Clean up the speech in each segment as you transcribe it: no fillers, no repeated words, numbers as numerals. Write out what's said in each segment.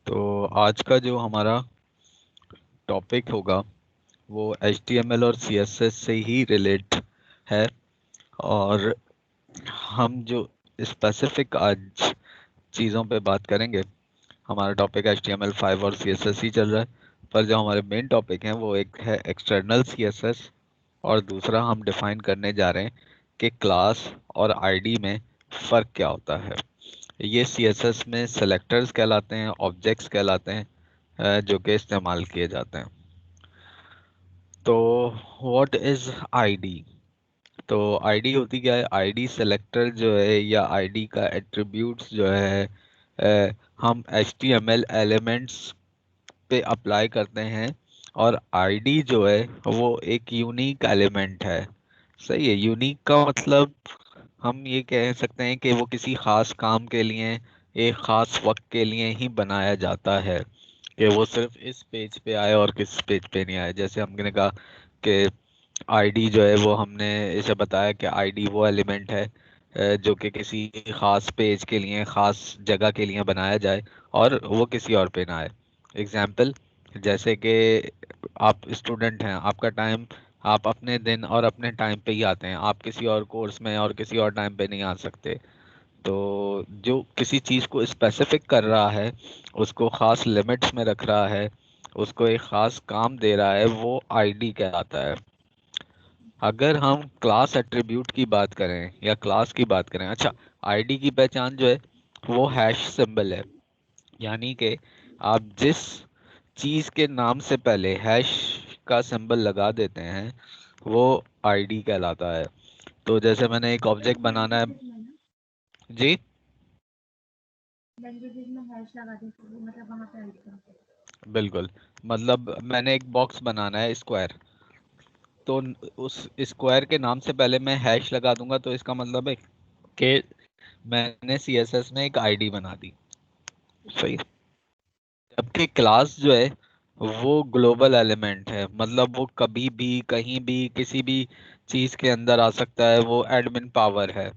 तो आज का जो हमारा टॉपिक होगा वो HTML और CSS से ही रिलेट है। और हम जो स्पेसिफिक आज चीज़ों पे बात करेंगे, हमारा टॉपिक HTML5 और CSS ही चल रहा है। पर जो हमारे मेन टॉपिक हैं वो एक है एक्सटर्नल CSS, और दूसरा हम डिफाइन करने जा रहे हैं कि क्लास और आईडी में फ़र्क क्या होता है। ये CSS में सेलेक्टर्स कहलाते हैं, ऑब्जेक्ट्स कहलाते हैं, जो कि इस्तेमाल किए जाते हैं। तो व्हाट इज आईडी? तो आईडी होती क्या है? आईडी सेलेक्टर जो है या आईडी का एट्रीब्यूट्स जो है, हम HTML एलिमेंट्स पे अप्लाई करते हैं। और आईडी जो है वो एक यूनिक एलिमेंट है। सही है। यूनिक का मतलब हम ये कह सकते हैं कि वो किसी खास काम के लिए, एक खास वक्त के लिए ही बनाया जाता है, कि वो सिर्फ इस पेज पे आए और किस पेज पे नहीं आए। जैसे हमने कहा कि आईडी जो है वो हमने इसे बताया कि आईडी वो एलिमेंट है जो कि किसी खास पेज के लिए, खास जगह के लिए बनाया जाए और वो किसी और पे ना आए। एग्जाम्पल, जैसे कि आप स्टूडेंट हैं, आपका टाइम, आप अपने दिन और अपने टाइम पे ही आते हैं, आप किसी और कोर्स में और किसी और टाइम पे नहीं आ सकते। तो जो किसी चीज़ को स्पेसिफिक कर रहा है, उसको खास लिमिट्स में रख रहा है, उसको एक खास काम दे रहा है, वो आईडी कहलाता है। अगर हम क्लास एट्रीब्यूट की बात करें या क्लास की बात करें, अच्छा, आईडी की पहचान जो है वो हैश सिंबल है। यानी कि आप जिस चीज के नाम से पहले हैश का सिंबल लगा देते हैं वो आईडी कहलाता है। तो जैसे मैंने एक ऑब्जेक्ट बनाना है। लैंग्वेजेस में ना जी, लैंग्वेजेस में हैश लगा देते हैं मतलब वहाँ पे ऐड करते हैं। बिल्कुल। मतलब मैंने एक बॉक्स बनाना है, स्क्वायर, तो उस स्क्वायर के नाम से पहले मैं हैश लगा दूंगा, तो इसका मतलब है कि मैंने CSS में एक आईडी बना दी। सही। जबकि क्लास जो है वो ग्लोबल एलिमेंट है, मतलब वो कभी भी कहीं भी किसी भी चीज के अंदर आ सकता है। वो एडमिन पावर है,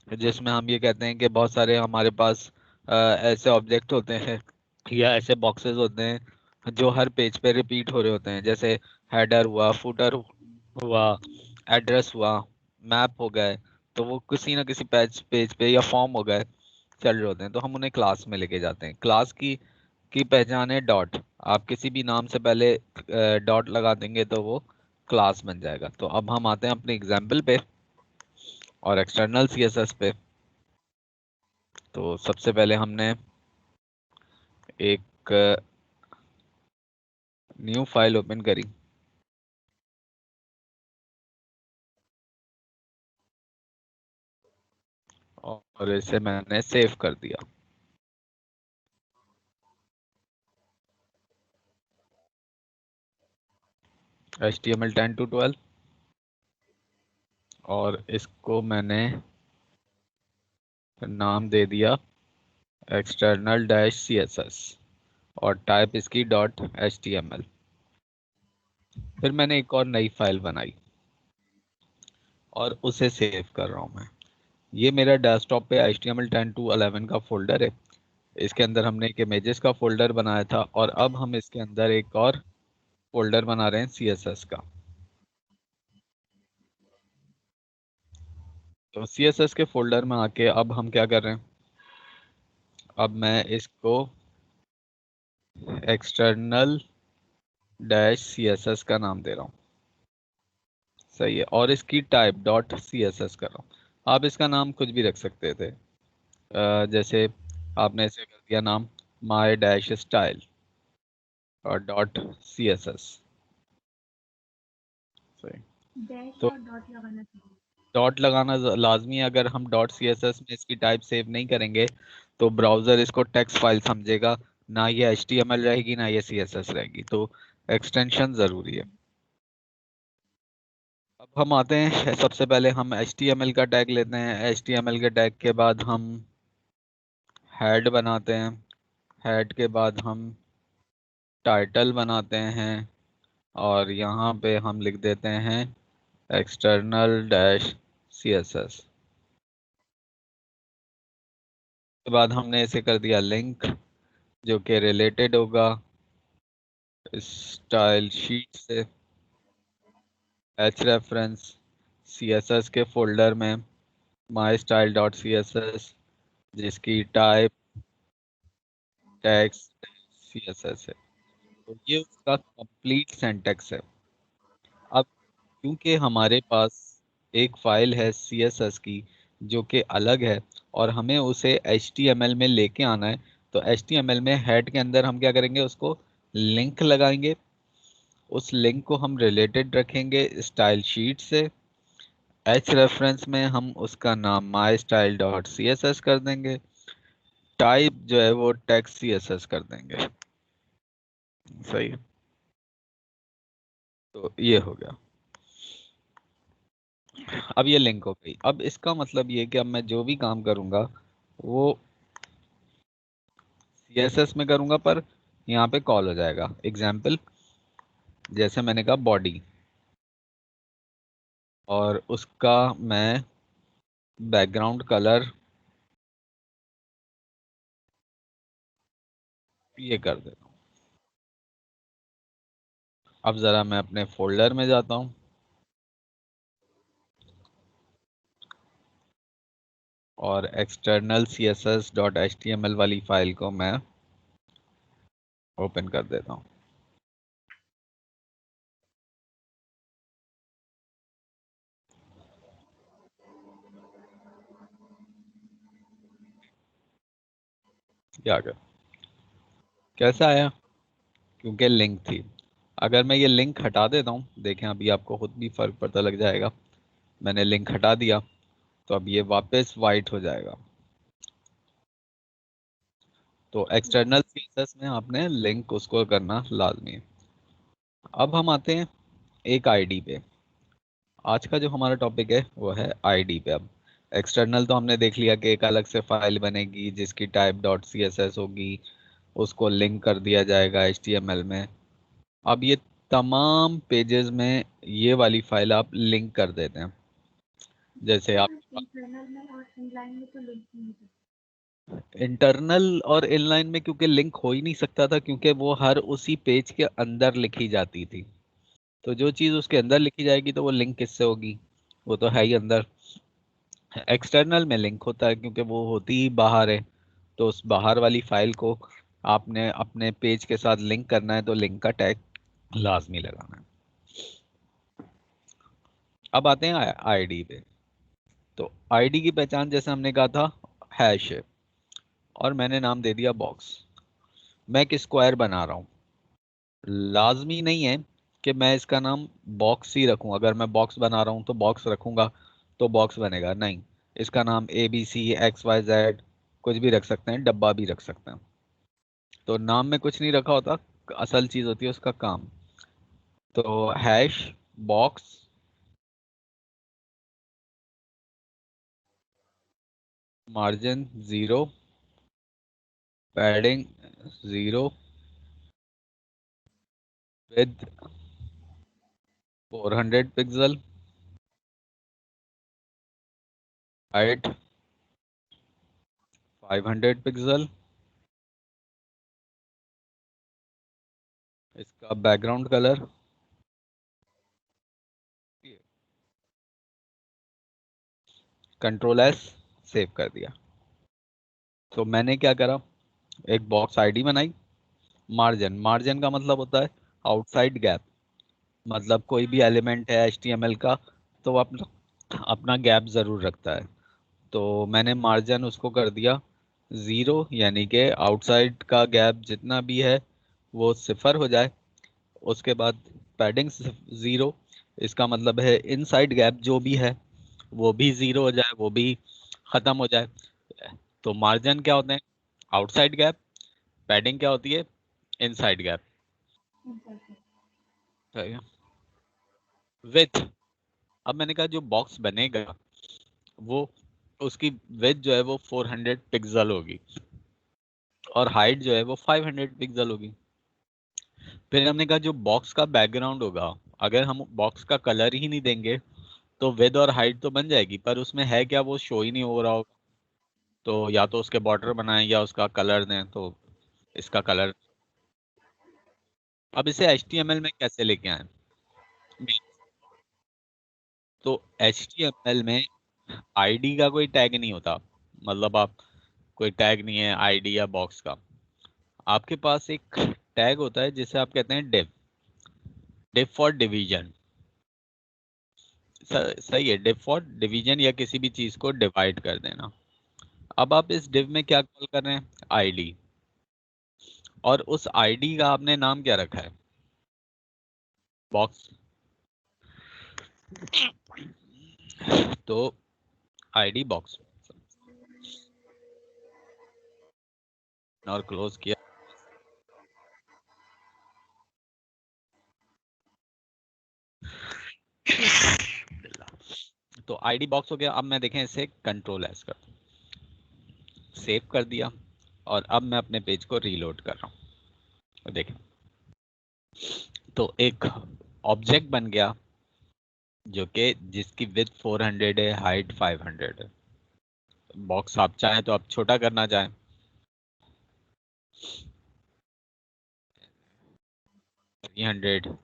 जिसमें हम ये कहते हैं कि बहुत सारे हमारे पास ऐसे ऑब्जेक्ट होते हैं या ऐसे बॉक्सेस होते हैं जो हर पेज पे रिपीट हो रहे होते हैं। जैसे हेडर हुआ, फुटर हुआ, एड्रेस हुआ, मैप हो गए। तो वो किसी ना किसी पेज पे या फॉर्म हो गए, चल रहे होते हैं। तो हम उन्हें क्लास में लेके जाते हैं। क्लास की पहचान है डॉट। आप किसी भी नाम से पहले डॉट लगा देंगे तो वो क्लास बन जाएगा। तो अब हम आते हैं अपने एग्जाम्पल पे और एक्सटर्नल CSS पे। तो सबसे पहले हमने एक न्यू फाइल ओपन करी और इसे मैंने सेव कर दिया। HTML10 to 12, और इसको मैंने नाम दे दिया external-css, और टाइप इसकी .html। फिर मैंने एक और नई फाइल बनाई और उसे सेव कर रहा हूँ मैं। ये मेरा डेस्कटॉप पे HTML10 to 11 का फोल्डर है। इसके अंदर हमने एक इमेजेस का फोल्डर बनाया था, और अब हम इसके अंदर एक और फोल्डर बना रहे हैं CSS का। तो CSS के फोल्डर में आके अब हम क्या कर रहे हैं, अब मैं इसको एक्सटर्नल डैश CSS का नाम दे रहा हूँ। सही है। और इसकी टाइप .css कर रहा हूँ। आप इसका नाम कुछ भी रख सकते थे। जैसे आपने इसे कर दिया नाम माई डैश स्टाइल और .css। सही। डैश तो और डॉट लगाना चाहिए। डॉट लगाना लाजमी है। अगर हम .css में इसकी टाइप सेव नहीं करेंगे तो ब्राउज़र इसको टेक्स्ट फाइल समझेगा, ना ये HTML रहेगी ना ये CSS रहेगी। तो एक्सटेंशन ज़रूरी है। अब हम आते हैं, सबसे पहले हम HTML का टैग लेते हैं। HTML के टैग के बाद हम हेड बनाते हैं। हेड के बाद हम टाइटल बनाते हैं, और यहाँ पे हम लिख देते हैं एक्सटर्नल डैश CSS। के बाद हमने इसे कर दिया लिंक, जो कि रिलेटेड होगा स्टाइल शीट से, एच रेफरेंस CSS के फोल्डर में माई स्टाइल डॉट CSS, जिसकी टाइप टेक्स्ट CSS है। तो ये उसका कंप्लीट सिंटैक्स है। अब क्योंकि हमारे पास एक फाइल है CSS की जो कि अलग है और हमें उसे HTML में लेके आना है, तो HTML में हेड के अंदर हम क्या करेंगे, उसको लिंक लगाएंगे। उस लिंक को हम रिलेटेड रखेंगे स्टाइल शीट से। एच रेफरेंस में हम उसका नाम माई स्टाइल डॉट CSS कर देंगे। टाइप जो है वो टेक्स्ट CSS कर देंगे। सही। तो ये हो गया। अब ये लिंक हो गई। अब इसका मतलब ये कि अब मैं जो भी काम करूंगा वो CSS में करूंगा, पर यहाँ पे कॉल हो जाएगा। एग्जाम्पल, जैसे मैंने कहा बॉडी, और उसका मैं बैकग्राउंड कलर ये कर देता हूँ। अब जरा मैं अपने फोल्डर में जाता हूँ और एक्सटर्नल CSS.html वाली फाइल को मैं ओपन कर देता हूँ। ये आ गया। कैसा आया? क्योंकि लिंक थी। अगर मैं ये लिंक हटा देता हूँ, देखें अभी आपको खुद भी फर्क पता लग जाएगा। मैंने लिंक हटा दिया तो अब ये वापस वाइट हो जाएगा। तो एक्सटर्नल CSS में आपने लिंक उसको करना लाजमी है। अब हम आते हैं एक आईडी पे। आज का जो हमारा टॉपिक है वो है आईडी पे। अब एक्सटर्नल तो हमने देख लिया कि एक अलग से फाइल बनेगी जिसकी टाइप डॉट CSS होगी, उसको लिंक कर दिया जाएगा HTML में। अब ये तमाम पेजेस में ये वाली फाइल आप लिंक कर देते हैं। जैसे आप इंटरनल में और इनलाइन में तो लिंक नहीं है। इंटरनल और इनलाइन में क्योंकि लिंक हो ही नहीं सकता था, क्योंकि वो हर उसी पेज के अंदर लिखी जाती थी। तो जो चीज़ उसके अंदर लिखी जाएगी तो वो लिंक किससे होगी? वो तो है ही अंदर। एक्सटर्नल में लिंक होता है क्योंकि वो होती ही बाहर है। तो उस बाहर वाली फाइल को आपने अपने पेज के साथ लिंक करना है तो लिंक का टैग लाजमी लगाना है। अब आते हैं आईडी पे। तो आईडी की पहचान जैसे हमने कहा था हैश है, और मैंने नाम दे दिया बॉक्स। मैं एक स्क्वायर बना रहा हूँ, लाजमी नहीं है कि मैं इसका नाम बॉक्स ही रखूं। अगर मैं बॉक्स बना रहा हूं तो बॉक्स रखूंगा तो बॉक्स बनेगा नहीं। इसका नाम ABCXYZ कुछ भी रख सकते हैं, डब्बा भी रख सकते हैं। तो नाम में कुछ नहीं रखा होता, असल चीज होती है उसका काम। तो hash box, margin 0, padding 0, with 400 pixel, height 500 pixel. इसका बैकग्राउंड कलर, Ctrl+S, सेव कर दिया। तो मैंने क्या करा, एक बॉक्स आईडी बनाई। मार्जिन, मार्जिन का मतलब होता है आउटसाइड गैप। मतलब कोई भी एलिमेंट है HTML का तो वो अपना अपना गैप ज़रूर रखता है। तो मैंने मार्जिन उसको कर दिया 0, यानी कि आउटसाइड का गैप जितना भी है वो 0 हो जाए। उसके बाद पैडिंग 0, इसका मतलब है इनसाइड गैप जो भी है वो भी 0 हो जाए, वो भी ख़त्म हो जाए। तो मार्जिन क्या होते हैं? Outside gap. पैडिंग क्या होती है? Inside gap. इम्पोर्टेंट। ठीक है। विथ, अब मैंने कहा जो बॉक्स बनेगा वो उसकी विथ जो है वो 400 पिक्सल होगी और हाइट जो है वो 500 पिक्सल होगी। फिर हमने कहा जो बॉक्स का बैकग्राउंड होगा, अगर हम बॉक्स का कलर ही नहीं देंगे तो विथ और हाइट तो बन जाएगी, पर उसमें है क्या वो शो ही नहीं हो रहा होगा। तो या तो उसके बॉर्डर बनाएं या उसका कलर दें। तो इसका कलर। अब इसे HTML में कैसे लेके आए? तो HTML में आईडी का कोई टैग नहीं होता, मतलब आप कोई टैग नहीं है आईडी या बॉक्स का। आपके पास एक टैग होता है जिसे आप कहते हैं div। div for division. सही है, div फॉर डिवीजन या किसी भी चीज को डिवाइड कर देना। अब आप इस div में क्या कॉल कर रहे हैं? आईडी। और उस आईडी का आपने नाम क्या रखा है? बॉक्स। तो आईडी बॉक्स और क्लोज किया। तो आईडी बॉक्स हो गया। अब मैं देखें इसे कंट्रोल एस कर, सेव कर दिया, और अब मैं अपने पेज को रीलोड कर रहा हूँ। देखें, तो एक ऑब्जेक्ट बन गया जो कि जिसकी विड्थ 400 है, हाइट 500 है। बॉक्स आप चाहें तो आप छोटा करना चाहें, 300,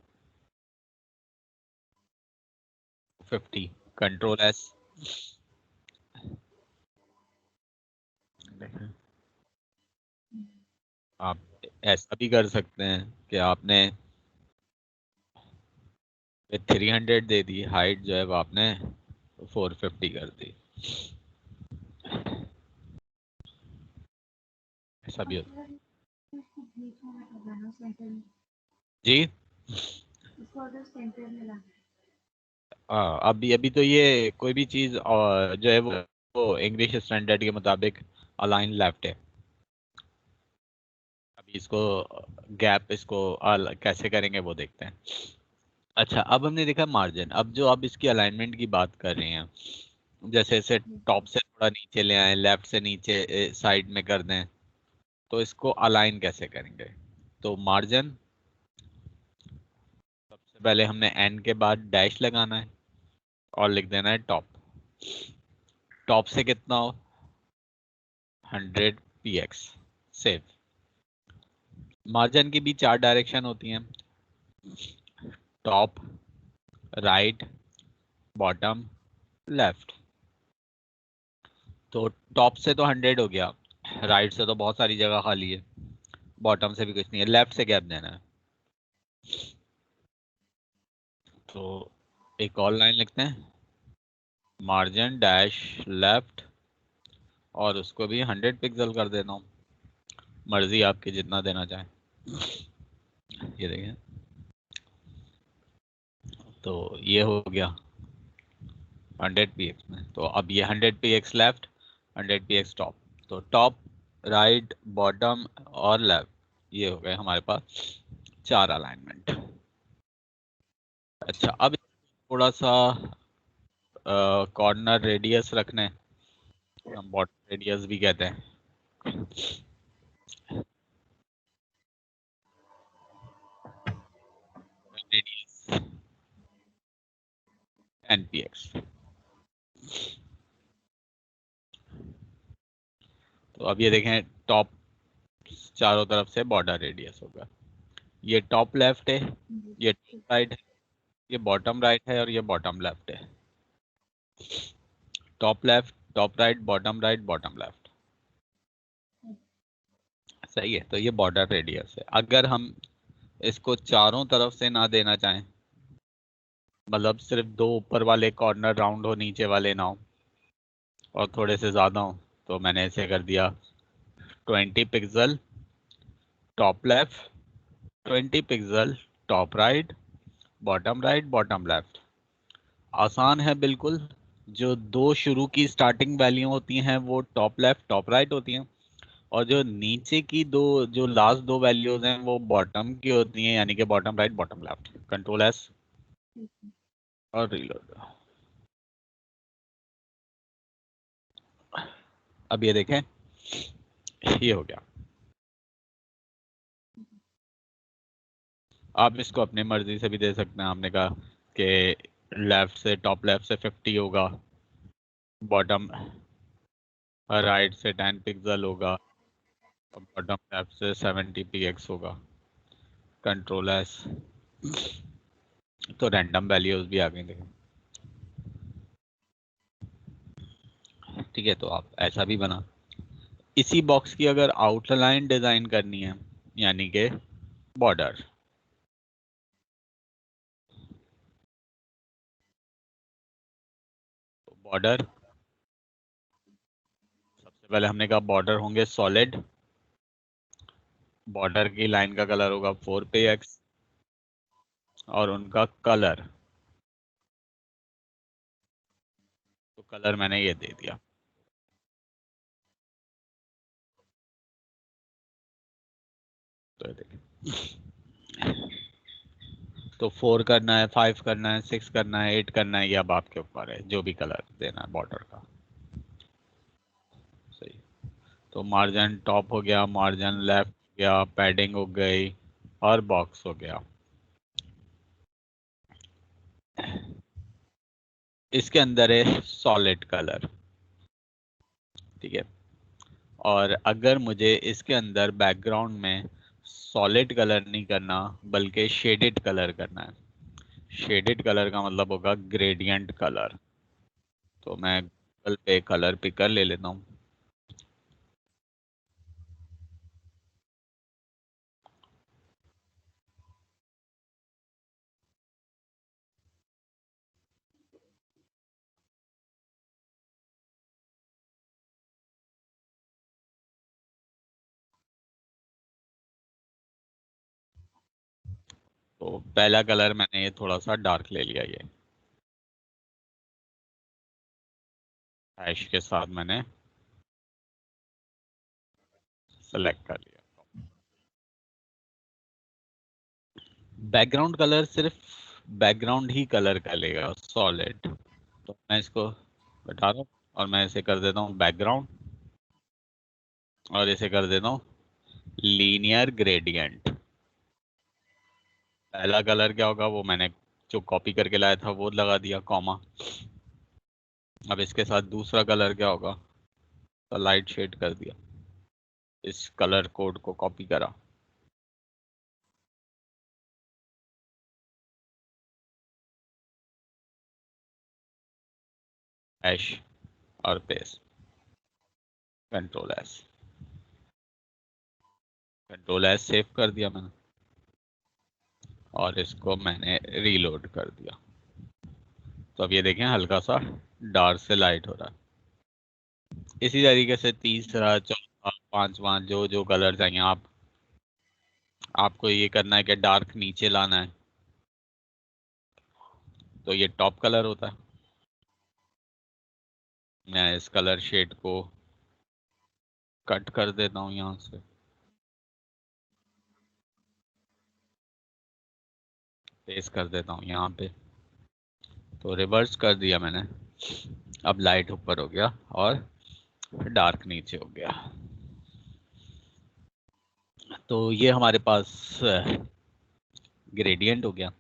50, कंट्रोल एस। आप ऐसा भी कर सकते हैं कि आपने 300 दे दी, हाइट जो है वो आपने 450 कर दी। ऐसा भी होता है। इसको बीच में मत लगाना, सेंटर में। जी इसको अगर सेंटर में लाना है। अभी अभी तो ये कोई भी चीज जो है वो इंग्लिश स्टैंडर्ड के मुताबिक अलाइन लेफ्ट है। अभी इसको गैप इसको कैसे करेंगे वो देखते हैं। अच्छा, अब हमने देखा मार्जिन। अब जो आप इसकी अलाइनमेंट की बात कर रहे हैं, जैसे इसे टॉप से थोड़ा नीचे ले आए, लेफ्ट से नीचे साइड में कर दें, तो इसको अलाइन कैसे करेंगे? तो मार्जिन, सबसे पहले हमने एन के बाद डैश लगाना है और लिख देना है टॉप। टॉप से कितना हो? 100 px। सेव। मार्जिन की भी 4 डायरेक्शन होती हैं, टॉप, राइट, बॉटम, लेफ्ट। तो टॉप से तो 100 हो गया, राइट से तो बहुत सारी जगह खाली है, बॉटम से भी कुछ नहीं है, लेफ्ट से गैप देना है। तो एक और लाइन लिखते हैं, मार्जिन डैश लेफ्ट, और उसको भी 100 पिक्सल कर देता हूँ, मर्जी आपकी जितना देना चाहें। ये देखें, तो ये हो गया 100 px में। तो अब ये 100 px लेफ्ट, 100 px टॉप। तो टॉप, राइट, बॉटम और लेफ्ट, ये हो गए हमारे पास 4 अलाइनमेंट। अच्छा, अब थोड़ा सा कॉर्नर रेडियस रखने, हम बॉटम रेडियस भी कहते हैं। Radius 10 px। तो अब ये देखें, टॉप चारों तरफ से बॉर्डर रेडियस होगा। ये टॉप लेफ्ट है, ये टॉप राइट है, ये बॉटम राइट है, और ये बॉटम लेफ्ट है। Top left, top right, bottom right, bottom left. सही है, तो ये बॉर्डर रेडियस है। अगर हम इसको चारों तरफ से ना देना चाहें, मतलब सिर्फ 2 ऊपर वाले कॉर्नर राउंड हो, नीचे वाले ना हो, और थोड़े से ज़्यादा हो, तो मैंने ऐसे कर दिया 20 pixel top left, 20 pixel top right, bottom left. आसान है बिल्कुल। जो 2 शुरू की स्टार्टिंग वैल्यू होती हैं वो टॉप लेफ्ट टॉप राइट होती हैं, और जो नीचे की दो, जो लास्ट 2 वैल्यूज हैं वो बॉटम की होती हैं, यानी कि bottom right bottom left. Control S और रीलोड। अब ये देखें, ये हो गया। आप इसको अपनी मर्जी से भी दे सकते हैं। आपने कहा कि लेफ्ट से, टॉप लेफ्ट से 50 होगा, बॉटम राइट से 10 पिक्सल होगा, बॉटम लेफ्ट से 70 px होगा, कंट्रोल एस, तो रैंडम वैल्यूज भी आ गई देखो। ठीक है, तो आप ऐसा भी बना। इसी बॉक्स की अगर आउटलाइन डिजाइन करनी है, यानी कि बॉर्डर, तो बॉर्डर सबसे पहले हमने कहा बॉर्डर होंगे सॉलिड, बॉर्डर की लाइन का कलर होगा 4px, और उनका कलर, तो कलर मैंने ये दे दिया। तो ये देखिए, तो 4 करना है, 5 करना है, 6 करना है, 8 करना है, ये अब आपके ऊपर है, जो भी कलर देना है बॉर्डर का। सही। तो मार्जिन टॉप हो गया, मार्जिन लेफ्ट हो गया, पैडिंग हो गई, और बॉक्स हो गया। इसके अंदर है सॉलिड कलर। ठीक है, और अगर मुझे इसके अंदर बैकग्राउंड में सॉलिड कलर नहीं करना बल्कि शेडेड कलर करना है, शेडेड कलर का मतलब होगा ग्रेडियंट कलर, तो मैं गूगल पे कलर पिकर ले लेता हूँ। तो पहला कलर मैंने ये थोड़ा सा डार्क ले लिया, ये हैश के साथ मैंने सेलेक्ट कर लिया। बैकग्राउंड कलर सिर्फ बैकग्राउंड ही कलर करेगा सॉलिड, तो मैं इसको हटा रहा हूँ और मैं इसे कर देता हूँ बैकग्राउंड, और इसे कर देता हूँ लीनियर ग्रेडियंट। पहला कलर क्या होगा, वो मैंने जो कॉपी करके लाया था वो लगा दिया कॉमा। अब इसके साथ दूसरा कलर क्या होगा, तो लाइट शेड कर दिया, इस कलर कोड को कॉपी करा, हैश और paste, control S, control S save कर दिया मैंने, और इसको मैंने रीलोड कर दिया। तो अब ये देखें हल्का सा डार्क से लाइट हो रहा है। इसी तरीके से तीसरा, चौथा, पांचवा, जो जो कलर चाहिए आप, आपको ये करना है कि डार्क नीचे लाना है, तो ये टॉप कलर होता है। मैं इस कलर शेड को कट कर देता हूँ यहाँ से, पेस्ट कर देता हूँ यहाँ पे, तो रिवर्स कर दिया मैंने। अब लाइट ऊपर हो गया और डार्क नीचे हो गया। तो ये हमारे पास ग्रेडियंट हो गया,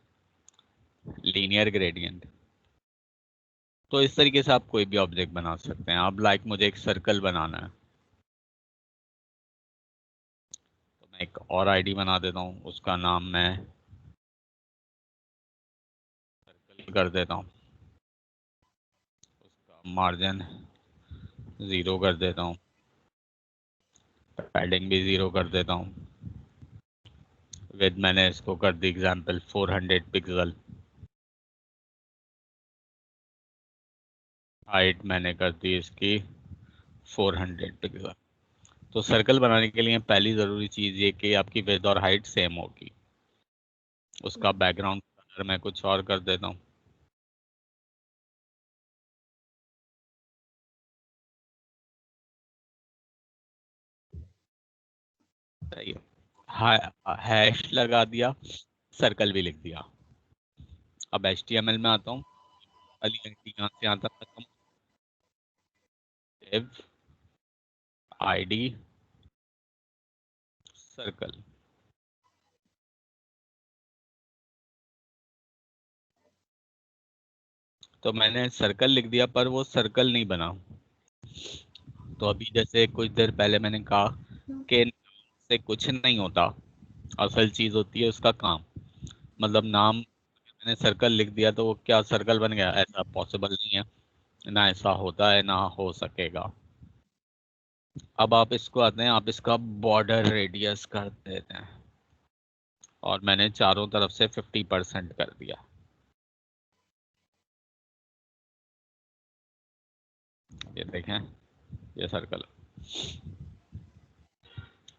लीनियर ग्रेडियंट। तो इस तरीके से आप कोई भी ऑब्जेक्ट बना सकते हैं। अब लाइक मुझे एक सर्कल बनाना है, तो मैं एक और आईडी बना देता हूँ, उसका नाम मैं सर्कल कर देता हूँ, उसका मार्जिन 0 कर देता हूँ, पैडिंग भी 0 कर देता हूँ, विद मैंने इसको कर दी एग्जाम्पल 400 पिक्सल, हाइट मैंने कर दी इसकी 400 पिक्सल। तो सर्कल बनाने के लिए पहली ज़रूरी चीज़ ये कि आपकी विड्थ और हाइट सेम होगी। उसका बैकग्राउंड कलर मैं कुछ और कर देता हूँ, सही है, हैश लगा दिया, सर्कल भी लिख दिया। अब HTML में आता हूँ, पहली घंटी यहाँ से यहाँ तक खत्म, div id सर्कल। तो मैंने सर्कल लिख दिया पर वो सर्कल नहीं बना। तो अभी जैसे कुछ देर पहले मैंने कहा कि से कुछ नहीं होता, असल चीज होती है उसका काम। मतलब नाम, मैंने सर्कल लिख दिया तो वो क्या सर्कल बन गया? ऐसा पॉसिबल नहीं है, ना ऐसा होता है ना हो सकेगा। अब आप इसको आते हैं, आप इसका बॉर्डर रेडियस कर देते हैं, और मैंने चारों तरफ से 50% कर दिया। ये देखें, ये सर्कल।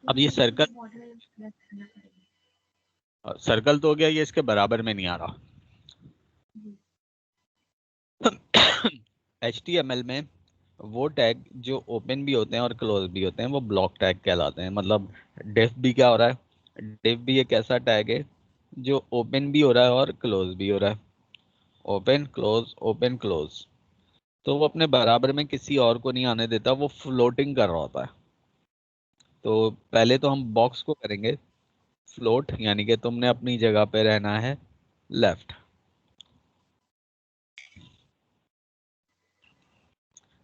तो अब ये इसके लिए सर्कल, मुझे बॉर्डर प्लस करना पड़ेगा। सर्कल तो हो गया, ये इसके बराबर में नहीं आ रहा। जी। HTML में वो टैग जो ओपन भी होते हैं और क्लोज भी होते हैं वो ब्लॉक टैग कहलाते हैं। मतलब डिफ भी क्या हो रहा है, डिफ भी एक ऐसा टैग है जो ओपन भी हो रहा है और क्लोज भी हो रहा है। ओपन क्लोज, तो वो अपने बराबर में किसी और को नहीं आने देता, वो फ्लोटिंग कर रहा होता है। तो पहले तो हम बॉक्स को करेंगे फ्लोट, यानी कि तुमने अपनी जगह पे रहना है लेफ्ट।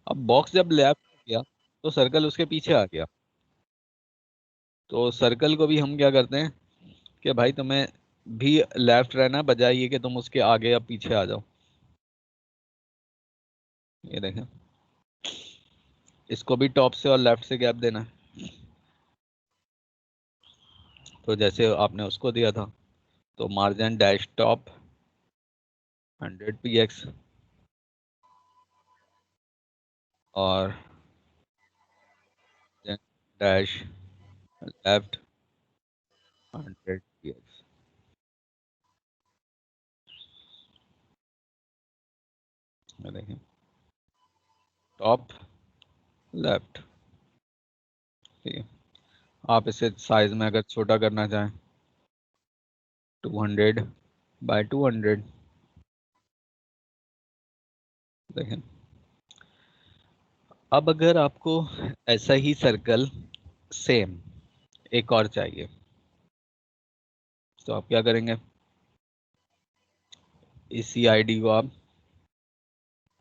अब बॉक्स जब लेफ्ट गया तो सर्कल उसके पीछे आ गया। तो सर्कल को भी हम क्या करते हैं कि भाई तुम्हें भी लेफ्ट रहना है, बजाय ये कि तुम उसके आगे या पीछे आ जाओ। ये देखें, इसको भी टॉप से और लेफ्ट से गैप देना है। तो जैसे आपने उसको दिया था, तो मार्जिन डैश टॉप 100 px, और डैश लेफ्ट 100 px। ये देखें, टॉप लेफ्ट। ठीक है, आप इसे साइज में अगर छोटा करना चाहें, 200 by 200। देखें, अब अगर आपको ऐसा ही सर्कल सेम एक और चाहिए, तो आप क्या करेंगे, इसी आईडी को आप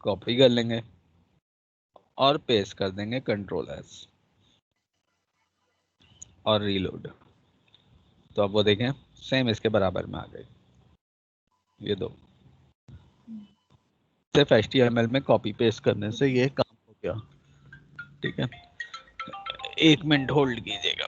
कॉपी कर लेंगे और पेस्ट कर देंगे Ctrl+S और रीलोड। तो आप वो देखें, सेम इसके बराबर में आ गई। ये दो, सिर्फ HTML में कॉपी पेस्ट करने से ये काम हो गया। ठीक है, 1 मिनट होल्ड कीजिएगा।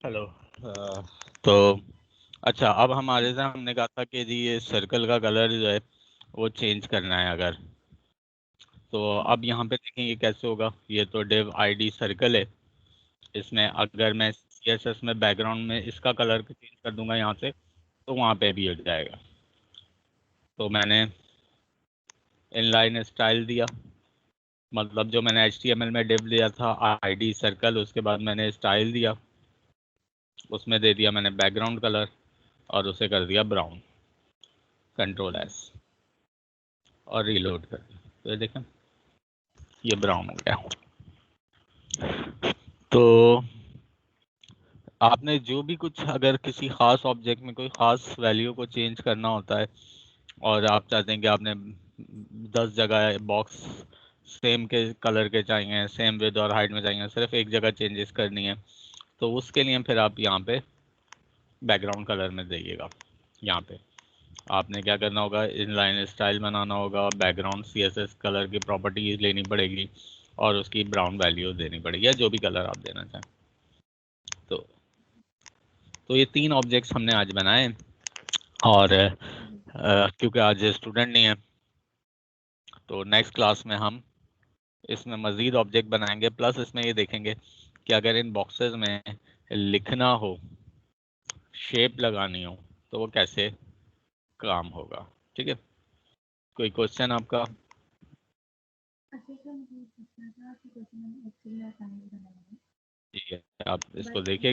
हेलो। तो अच्छा, अब हमारे से हमने कहा था कि जी ये सर्कल का कलर जो है वो चेंज करना है अगर, तो अब यहाँ पे देखेंगे कैसे होगा। ये तो div id सर्कल है, इसमें अगर मैं CSS में बैकग्राउंड में इसका कलर चेंज कर दूंगा यहाँ से, तो वहाँ पे भी हो जाएगा। तो मैंने इनलाइन स्टाइल दिया, मतलब जो मैंने HTML में div लिया था id सर्कल, उसके बाद मैंने स्टाइल दिया, उसमें दे दिया मैंने बैकग्राउंड कलर और उसे कर दिया ब्राउन, Ctrl+S और रीलोड कर दिया। तो ये देखें ये ब्राउन हो गया। तो आपने जो भी कुछ अगर किसी खास ऑब्जेक्ट में कोई खास वैल्यू को चेंज करना होता है और आप चाहते हैं कि आपने 10 जगह बॉक्स सेम के कलर के चाहिए, सेम विड्थ और हाइट में चाहिए, सिर्फ एक जगह चेंजेस करनी है, तो उसके लिए फिर आप यहाँ पे बैकग्राउंड कलर में जाइएगा। यहाँ पे आपने क्या करना होगा, इनलाइन स्टाइल बनाना होगा, बैकग्राउंड CSS कलर की प्रॉपर्टीज लेनी पड़ेगी और उसकी ब्राउन वैल्यू देनी पड़ेगी, या जो भी कलर आप देना चाहें। तो ये 3 ऑब्जेक्ट्स हमने आज बनाए, और क्योंकि आज स्टूडेंट नहीं है तो नेक्स्ट क्लास में हम इसमें मज़ीद ऑब्जेक्ट बनाएंगे, प्लस इसमें ये देखेंगे कि अगर इन बॉक्सेस में लिखना हो, शेप लगानी हो, तो वो कैसे काम होगा। ठीक है, कोई क्वेश्चन आपका? अच्छा सर, मुझे पूछना था कि जैसे मैंने एक्चुअली असाइनमेंट बनाया है, ठीक है, आप इसको बट देखिए।